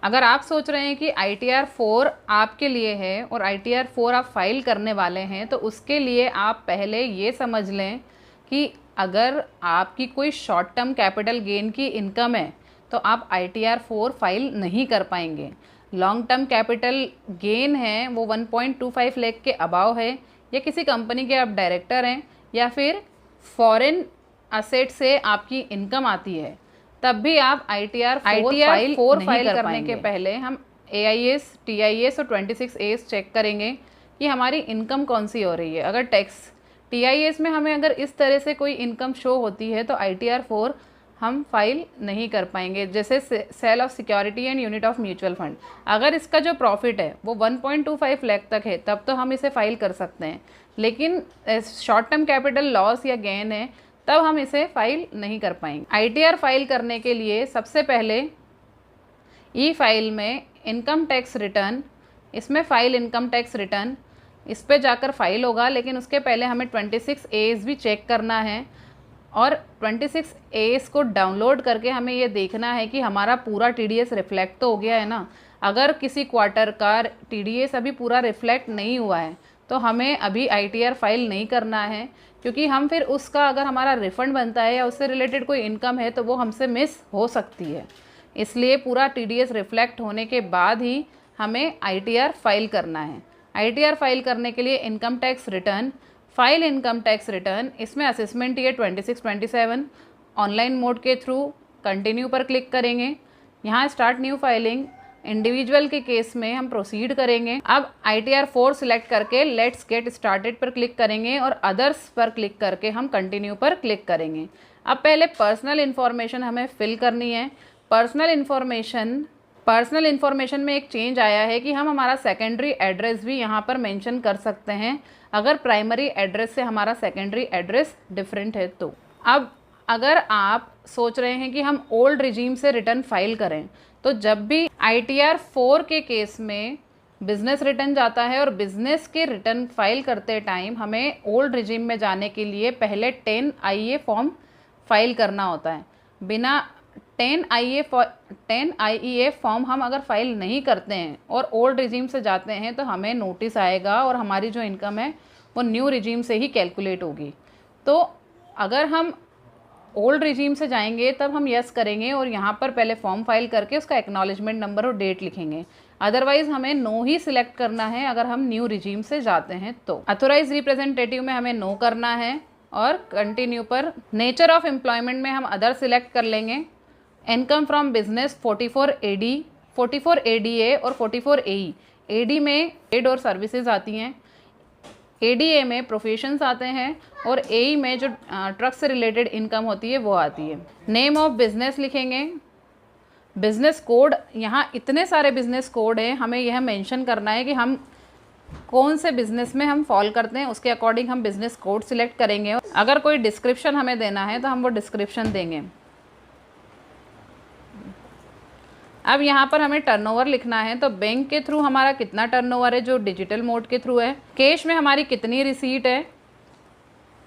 अगर आप सोच रहे हैं कि ITR 4 आपके लिए है और ITR 4 आप फाइल करने वाले हैं, तो उसके लिए आप पहले ये समझ लें कि अगर आपकी कोई शॉर्ट टर्म कैपिटल गेन की इनकम है तो आप ITR 4 फाइल नहीं कर पाएंगे। लॉन्ग टर्म कैपिटल गेन है वो 1.25 लाख के अबाव है, या किसी कंपनी के आप डायरेक्टर हैं, या फिर फॉरेन असेट से आपकी इनकम आती है, तब भी आप ITR 4 फाइल करने के पहले हम AIS, TIS और 26As चेक करेंगे कि हमारी इनकम कौन सी हो रही है। अगर टैक्स TIS में हमें अगर इस तरह से कोई इनकम शो होती है तो ITR 4 हम फाइल नहीं कर पाएंगे। जैसे sale of security and unit of mutual fund, अगर इसका जो प्रॉफिट है वो 1.25 लाख तक है तब तो हम इसे फाइल कर सकते हैं, लेकिन शॉर्ट टर्म कैपिटल लॉस या गेन है तब हम इसे फाइल नहीं कर पाएंगे। ITR फाइल करने के लिए सबसे पहले ई फाइल में इनकम टैक्स रिटर्न, इसमें फाइल इनकम टैक्स रिटर्न, इस पे जाकर फाइल होगा, लेकिन उसके पहले हमें 26As भी चेक करना है। और 26As को डाउनलोड करके हमें ये देखना है कि हमारा पूरा TDS रिफ्लेक्ट तो हो गया है ना। अगर किसी क्वार्टर का TDS अभी पूरा रिफ्लेक्ट नहीं हुआ है तो हमें अभी ITR फाइल नहीं करना है, क्योंकि हम फिर उसका अगर हमारा रिफ़ंड बनता है या उससे रिलेटेड कोई इनकम है तो वो हमसे मिस हो सकती है। इसलिए पूरा TDS रिफ्लेक्ट होने के बाद ही हमें ITR फाइल करना है। ITR फाइल करने के लिए income tax return, file income tax return, इसमें असेसमेंट ईयर 26-27 ऑनलाइन मोड के थ्रू कंटिन्यू पर क्लिक करेंगे। यहाँ स्टार्ट न्यू फाइलिंग, इंडिविजुअल के केस में हम प्रोसीड करेंगे। अब ITR 4 सिलेक्ट करके लेट्स गेट स्टार्टेड पर क्लिक करेंगे और अदर्स पर क्लिक करके हम कंटिन्यू पर क्लिक करेंगे। अब पहले पर्सनल इन्फॉर्मेशन हमें फिल करनी है। पर्सनल इन्फॉर्मेशन में एक चेंज आया है कि हम हमारा सेकेंडरी एड्रेस भी यहाँ पर मेंशन कर सकते हैं अगर प्राइमरी एड्रेस से हमारा सेकेंडरी एड्रेस डिफरेंट है तो। अब अगर आप सोच रहे हैं कि हम ओल्ड रिजीम से रिटर्न फाइल करें, तो जब भी ITR 4 के केस में बिजनेस रिटर्न जाता है और बिजनेस के रिटर्न फाइल करते टाइम हमें ओल्ड रिजीम में जाने के लिए पहले 10IA फॉर्म फाइल करना होता है। बिना 10IEA फॉर्म हम अगर फाइल नहीं करते हैं और ओल्ड रिजीम से जाते हैं तो हमें नोटिस आएगा और हमारी जो इनकम है वो न्यू रिजीम से ही कैलकुलेट होगी। तो अगर हम ओल्ड रिजीम से जाएंगे तब हम यस करेंगे और यहाँ पर पहले फॉर्म फाइल करके उसका एक्नॉलेजमेंट नंबर और डेट लिखेंगे। अदरवाइज हमें नो ही सिलेक्ट करना है अगर हम न्यू रिजीम से जाते हैं तो। अथोराइज रिप्रेजेंटेटिव में हमें नो करना है और कंटिन्यू पर। नेचर ऑफ एम्प्लॉयमेंट में हम अदर सिलेक्ट कर लेंगे। Income from business 44AD, 44ADA और 44AE। AD में ट्रेड और सर्विसेज आती हैं, ADA में प्रोफेशंस आते हैं और AE में जो ट्रक से रिलेटेड इनकम होती है वो आती है। नेम ऑफ बिजनेस लिखेंगे। बिजनेस कोड, यहाँ इतने सारे बिजनेस कोड हैं, हमें यह मेंशन करना है कि हम कौन से बिजनेस में हम फॉल करते हैं, उसके अकॉर्डिंग हम बिजनेस कोड सिलेक्ट करेंगे। अगर कोई डिस्क्रिप्शन हमें देना है तो हम वो डिस्क्रिप्शन देंगे। अब यहाँ पर हमें टर्नओवर लिखना है, तो बैंक के थ्रू हमारा कितना टर्नओवर है जो डिजिटल मोड के थ्रू है, कैश में हमारी कितनी रिसीट है,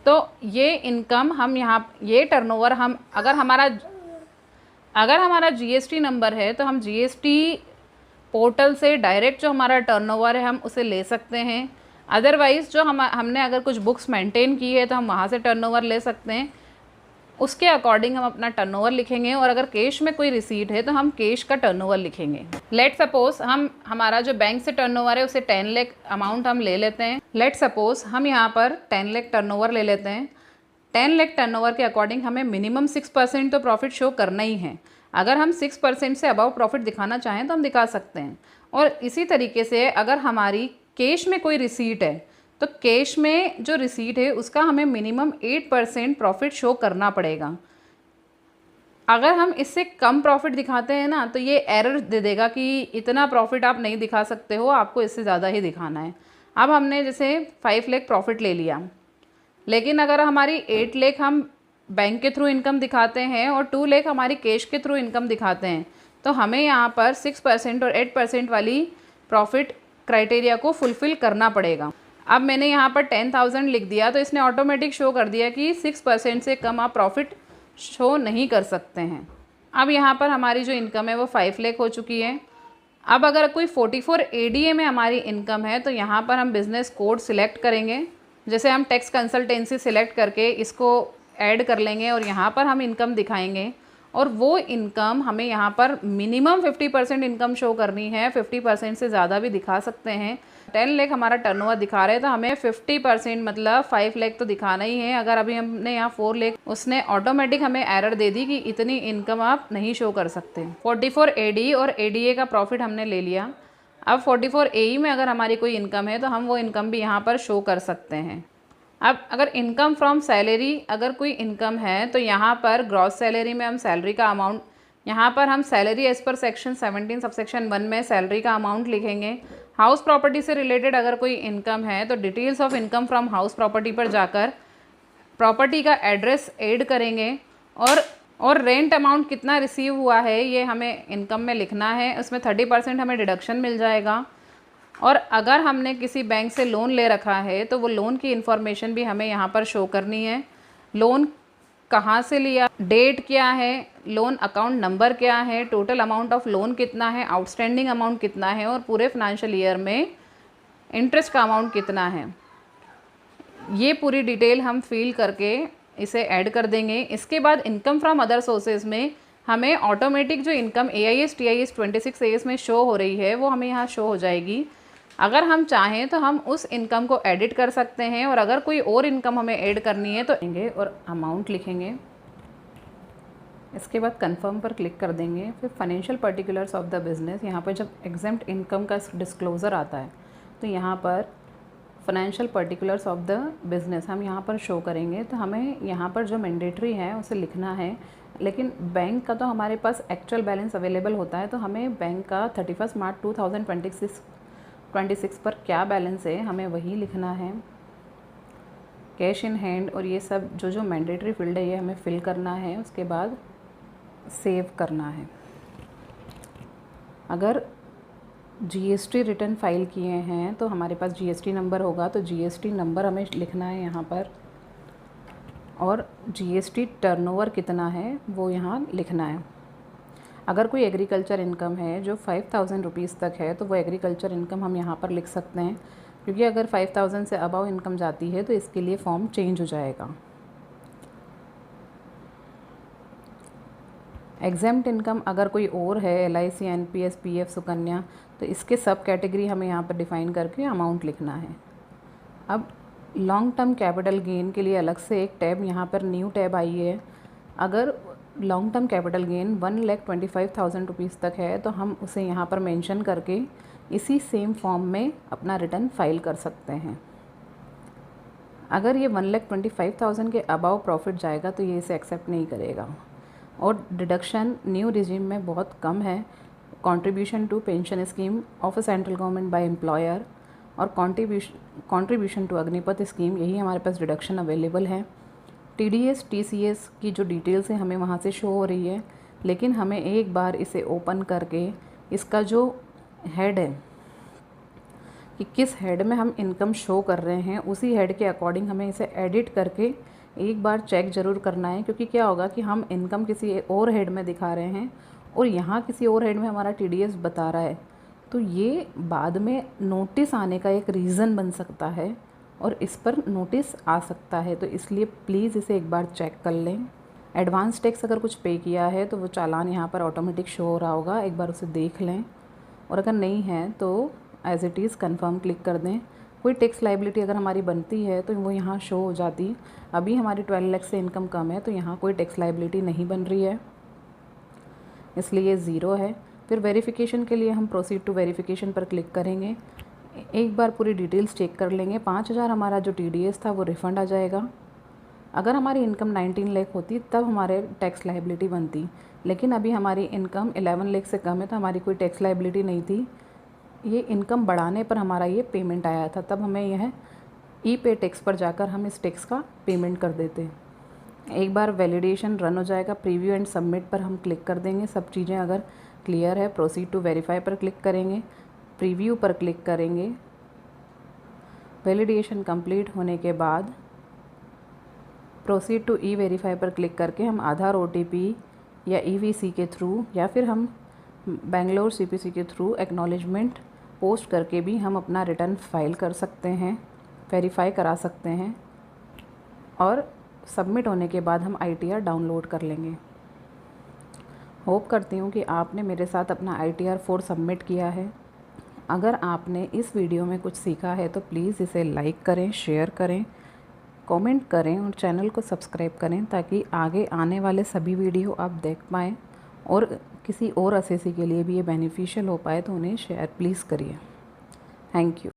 तो ये इनकम हम यहाँ, ये टर्नओवर हम अगर हमारा GST नंबर है तो हम GST पोर्टल से डायरेक्ट जो हमारा टर्नओवर है हम उसे ले सकते हैं। अदरवाइज़ जो हमने अगर कुछ बुक्स मेंटेन की है तो हम वहाँ से टर्नओवर ले सकते हैं, उसके अकॉर्डिंग हम अपना टर्नओवर लिखेंगे। और अगर कैश में कोई रिसीट है तो हम कैश का टर्नओवर लिखेंगे। लेट सपोज हमारा जो बैंक से टर्नओवर है उसे 10 लाख अमाउंट हम ले लेते हैं। लेट सपोज हम यहाँ पर 10 लाख टर्नओवर ले लेते हैं। 10 लाख टर्नओवर के अकॉर्डिंग हमें मिनिमम 6% तो प्रॉफिट शो करना ही है। अगर हम 6% से अबव प्रॉफिट दिखाना चाहें तो हम दिखा सकते हैं। और इसी तरीके से अगर हमारी कैश में कोई रिसीट है तो कैश में जो रिसीट है उसका हमें मिनिमम 8% प्रॉफिट शो करना पड़ेगा। अगर हम इससे कम प्रॉफिट दिखाते हैं ना तो ये एरर दे देगा कि इतना प्रॉफिट आप नहीं दिखा सकते हो, आपको इससे ज़्यादा ही दिखाना है। अब हमने जैसे 5 लाख प्रॉफिट ले लिया, लेकिन अगर हमारी 8 लाख हम बैंक के थ्रू इनकम दिखाते हैं और 2 लाख हमारी कैश के थ्रू इनकम दिखाते हैं, तो हमें यहाँ पर 6% और 8% वाली प्रॉफिट क्राइटेरिया को फुलफ़िल करना पड़ेगा। अब मैंने यहाँ पर 10,000 लिख दिया तो इसने ऑटोमेटिक शो कर दिया कि 6% से कम आप प्रॉफिट शो नहीं कर सकते हैं। अब यहाँ पर हमारी जो इनकम है वो 5 लाख हो चुकी है। अब अगर कोई 44 ADA में हमारी इनकम है तो यहाँ पर हम बिज़नेस कोड सिलेक्ट करेंगे। जैसे हम टैक्स कंसल्टेंसी सिलेक्ट करके इसको ऐड कर लेंगे और यहाँ पर हम इनकम दिखाएंगे, और वो इनकम हमें यहाँ पर मिनिमम 50% इनकम शो करनी है, 50% से ज़्यादा भी दिखा सकते हैं। 10 लाख हमारा टर्नओवर दिखा रहे हैं तो हमें 50% मतलब 5 लाख तो दिखाना ही है। अगर अभी हमने यहाँ 4 लाख, उसने ऑटोमेटिक हमें एरर दे दी कि इतनी इनकम आप नहीं शो कर सकते। 44 AD और ADA का प्रॉफिट हमने ले लिया। अब 44 AE में अगर हमारी कोई इनकम है तो हम वो इनकम भी यहाँ पर शो कर सकते हैं। अब अगर इनकम फ्रॉम सैलरी अगर कोई इनकम है तो यहाँ पर ग्रॉस सैलरी में हम सैलरी का अमाउंट, यहाँ पर हम salary as per section 17 subsection 1 में सैलरी का अमाउंट लिखेंगे। हाउस प्रॉपर्टी से रिलेटेड अगर कोई इनकम है तो details of income from house property पर जाकर प्रॉपर्टी का एड्रेस ऐड करेंगे, और रेंट अमाउंट कितना रिसीव हुआ है ये हमें इनकम में लिखना है। उसमें 30% हमें डिडक्शन मिल जाएगा। और अगर हमने किसी बैंक से लोन ले रखा है तो वो लोन की इन्फॉर्मेशन भी हमें यहाँ पर शो करनी है। लोन कहाँ से लिया, डेट क्या है, लोन अकाउंट नंबर क्या है, टोटल अमाउंट ऑफ लोन कितना है, आउटस्टैंडिंग अमाउंट कितना है, और पूरे फाइनेंशियल ईयर में इंटरेस्ट का अमाउंट कितना है। ये पूरी डिटेल हम फिल करके इसे ऐड कर देंगे। इसके बाद इनकम फ्रॉम अदर सोर्सेज में हमें ऑटोमेटिक जो इनकम AIS TIS 26 AS में शो हो रही है वो हमें यहाँ शो हो जाएगी। अगर हम चाहें तो हम उस इनकम को एडिट कर सकते हैं, और अगर कोई और इनकम हमें ऐड करनी है तो लेंगे और अमाउंट लिखेंगे। इसके बाद कंफर्म पर क्लिक कर देंगे। फिर financial particulars of the business, यहाँ पर जब एग्जेम्प्ट इनकम का डिस्क्लोज़र आता है तो यहाँ पर financial particulars of the business हम यहाँ पर शो करेंगे। तो हमें यहाँ पर जो मैंडेटरी है उसे लिखना है, लेकिन बैंक का तो हमारे पास एक्चुअल बैलेंस अवेलेबल होता है, तो हमें बैंक का 31 मार्च 2026 पर क्या बैलेंस है हमें वही लिखना है। कैश इन हैंड और ये सब जो मैंडेटरी फील्ड है ये हमें फिल करना है। उसके बाद सेव करना है। अगर GST रिटर्न फाइल किए हैं तो हमारे पास GST नंबर होगा, तो GST नंबर हमें लिखना है यहाँ पर, और GST टर्नओवर कितना है वो यहाँ लिखना है। अगर कोई एग्रीकल्चर इनकम है जो 5000 रुपीज़ तक है तो वो एग्रीकल्चर इनकम हम यहाँ पर लिख सकते हैं, क्योंकि अगर 5000 से अबव इनकम जाती है तो इसके लिए फॉर्म चेंज हो जाएगा। एग्जेम्प्ट इनकम अगर कोई और है, LIC NPS PF सुकन्या, तो इसके सब कैटेगरी हमें यहाँ पर डिफ़ाइन करके अमाउंट लिखना है। अब लॉन्ग टर्म कैपिटल गेन के लिए अलग से एक टैब यहाँ पर न्यू टैब आई है। अगर long term capital gain 1,25,000 rupees तक है तो हम उसे यहाँ पर मेंशन करके इसी सेम फॉर्म में अपना रिटर्न फाइल कर सकते हैं। अगर ये 1,25,000 के अबाव प्रॉफिट जाएगा तो ये इसे एक्सेप्ट नहीं करेगा। और डिडक्शन न्यू रिजीम में बहुत कम है। Contribution to pension scheme of central government by employer और कंट्रीब्यूशन टू अग्निपथ स्कीम, यही हमारे पास डिडक्शन अवेलेबल है। TDS TCS की जो डिटेल्स है हमें वहाँ से शो हो रही है, लेकिन हमें एक बार इसे ओपन करके इसका जो हेड है कि किस हेड में हम इनकम शो कर रहे हैं उसी हेड के अकॉर्डिंग हमें इसे एडिट करके एक बार चेक ज़रूर करना है। क्योंकि क्या होगा कि हम इनकम किसी और हेड में दिखा रहे हैं और यहाँ किसी और हेड में हमारा TDS बता रहा है, तो ये बाद में नोटिस आने का एक रीज़न बन सकता है और इस पर नोटिस आ सकता है। तो इसलिए प्लीज़ इसे एक बार चेक कर लें। एडवांस टैक्स अगर कुछ पे किया है तो वो चालान यहाँ पर ऑटोमेटिक शो हो रहा होगा, एक बार उसे देख लें। और अगर नहीं है तो as it is confirm click कर दें। कोई टैक्स लाइबिलिटी अगर हमारी बनती है तो वो यहाँ शो हो जाती। अभी हमारी 12 लाख से इनकम कम है तो यहाँ कोई टैक्स लाइबिलिटी नहीं बन रही है, इसलिए ज़ीरो है। फिर वेरिफिकेशन के लिए हम प्रोसीड टू वेरिफिकेशन पर क्लिक करेंगे। एक बार पूरी डिटेल्स चेक कर लेंगे। 5000 हमारा जो TDS था वो रिफ़ंड आ जाएगा। अगर हमारी इनकम 19 लाख होती तब हमारे टैक्स लाइबिलिटी बनती, लेकिन अभी हमारी इनकम 11 लाख से कम है तो हमारी कोई टैक्स लाइबिलिटी नहीं थी। ये इनकम बढ़ाने पर हमारा ये पेमेंट आया था, तब हमें यह ई-पे टैक्स पर जाकर हम इस टैक्स का पेमेंट कर देते। एक बार वैलिडेशन रन हो जाएगा, प्रीव्यू एंड सबमिट पर हम क्लिक कर देंगे। सब चीज़ें अगर क्लियर है, प्रोसीड टू वेरीफाई पर क्लिक करेंगे, प्रीव्यू पर क्लिक करेंगे। वैलिडेशन कंप्लीट होने के बाद प्रोसीड टू ई-वेरीफाई पर क्लिक करके हम आधार OTP या EVC के थ्रू या फिर हम बेंगलोर सीपीसी के थ्रू एक्नॉलेजमेंट पोस्ट करके भी हम अपना रिटर्न फाइल कर सकते हैं, वेरीफाई करा सकते हैं और सबमिट होने के बाद हम ITR डाउनलोड कर लेंगे। होप करती हूँ कि आपने मेरे साथ अपना ITR 4 सबमिट किया है। अगर आपने इस वीडियो में कुछ सीखा है तो प्लीज़ इसे लाइक करें, शेयर करें, कमेंट करें और चैनल को सब्सक्राइब करें ताकि आगे आने वाले सभी वीडियो आप देख पाएँ और किसी और SSC के लिए भी ये बेनिफिशियल हो पाए तो उन्हें शेयर प्लीज़ करिए। Thank you.